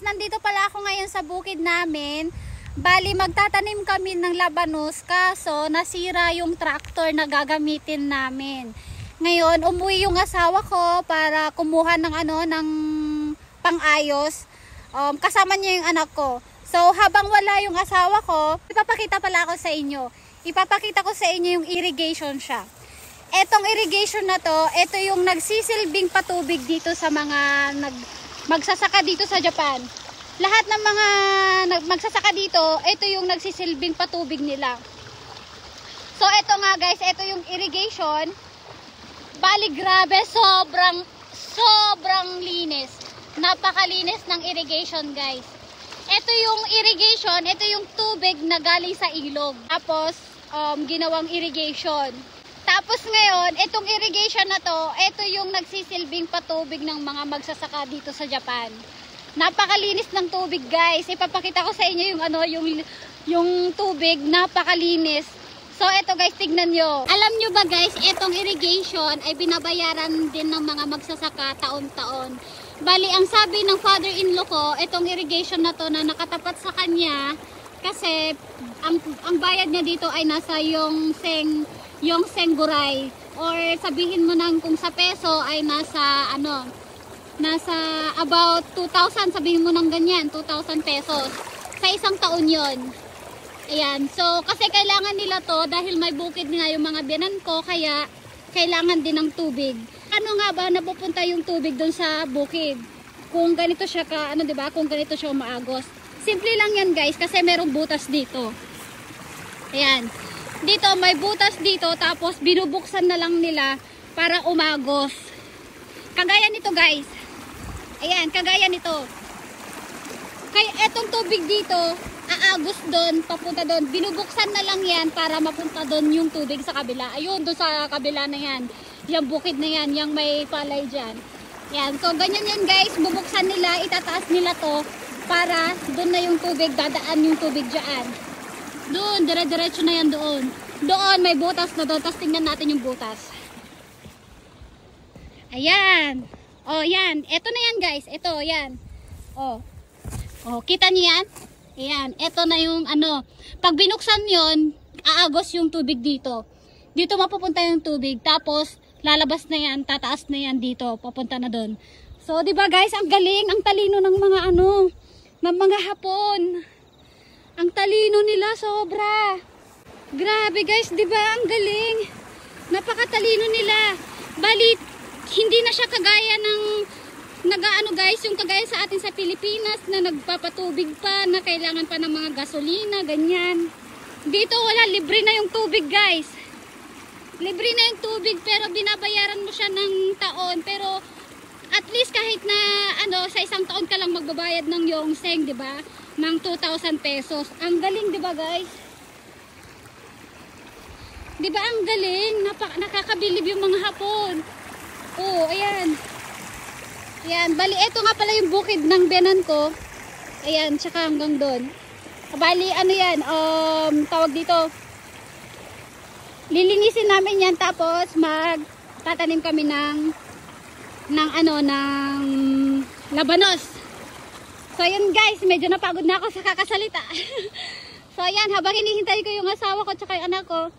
Nandito pala ako ngayon sa bukid namin. Bali magtatanim kami ng labanos kaso nasira yung tractor na gagamitin namin. Ngayon umuwi yung asawa ko para kumuha ng ng pang-ayos. Kasama niya yung anak ko. So habang wala yung asawa ko, ipapakita pala ako sa inyo. Ipapakita ko sa inyo yung irrigation siya. Etong irrigation na to, ito yung nagsisilbing patubig dito sa mga magsasaka dito sa Japan. Lahat ng mga magsasaka dito, ito yung nagsisilbing patubig nila. So ito nga guys, ito yung irrigation. Bali grabe, sobrang linis. Napakalinis ng irrigation guys. Ito yung irrigation, ito yung tubig na galing sa ilog. Tapos ginawang irrigation. Tapos ngayon, itong irrigation na to, ito yung nagsisilbing patubig ng mga magsasaka dito sa Japan. Napakalinis ng tubig guys. Ipapakita ko sa inyo yung tubig, napakalinis. So ito guys, tignan nyo. Alam nyo ba guys, itong irrigation ay binabayaran din ng mga magsasaka taon-taon. Bali, ang sabi ng father-in-law ko, itong irrigation na to na nakatapat sa kanya, kasi ang bayad niya dito ay nasa yung sengguray, or sabihin mo nang kung sa peso ay nasa about 2,000, sabihin mo nang ganyan, 2,000 pesos sa isang taon yon. Ayan, so kasi kailangan nila to dahil may bukid nga yung mga biyanan ko, kaya kailangan din ng tubig. Ano nga ba napupunta yung tubig doon sa bukid? Kung ganito siya diba? Kung ganito siya umaagos. Simple lang yan guys, kasi merong butas dito. Ayan. Dito may butas dito, tapos binubuksan na lang nila para umagos. Kagaya nito guys. Ayan, kagaya nito. Kaya etong tubig dito, aagos doon, papunta doon. Binubuksan na lang yan para mapunta doon yung tubig sa kabila. Ayun, doon sa kabila na yan. Yung bukid na yan, yung may palay dyan. Yan, so ganyan yan guys. Bubuksan nila, itataas nila to para doon na yung tubig, dadaan yung tubig dyan. Doon, dire-diretso na yan doon. Doon, may butas na doon. Tapos tingnan natin yung butas. Ayan. O, yan. Ito na yan, guys. Ito, yan. O. O, kita niyo yan? Ayan. Ito na yung pag binuksan yon, aagos yung tubig dito. Dito mapupunta yung tubig. Tapos, lalabas na yan. Tataas na yan dito. Papunta na doon. So, di ba guys, ang galing. Ang talino ng mga ng mga Hapon. Ang talino nila, sobra. Grabe guys, di ba? Ang galing. Napakatalino nila. Bali, hindi na siya kagaya ng guys, yung kagaya sa atin sa Pilipinas na nagpapatubig pa, na kailangan pa ng mga gasolina, ganyan. Dito wala, libre na yung tubig guys. Libre na yung tubig, pero binabayaran mo siya ng taon. Pero at least kahit na sa isang taon ka lang magbabayad ng yongseng, di ba? Ng 2,000 pesos. Ang galing, di ba guys? Di ba ang galing? Nakakabilib yung mga Hapon. Oh, ayan. Ayan, bali ito nga pala yung bukid ng biyanan ko. Ayan, tsaka hanggang doon. Bali yan, tawag dito. Lilinisin namin yan, tapos magtatanim kami ng labanos. So yun guys, medyo napagod na ako sa kakasalita. So ayan, habang hinihintay ko yung asawa ko tsaka yung anak ko,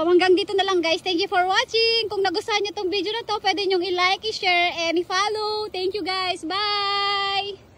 hanggang dito na lang guys. Thank you for watching. Kung nagustuhan nyo tong video na to, pwede nyong i-like, i-share, and i-follow. Thank you guys. Bye!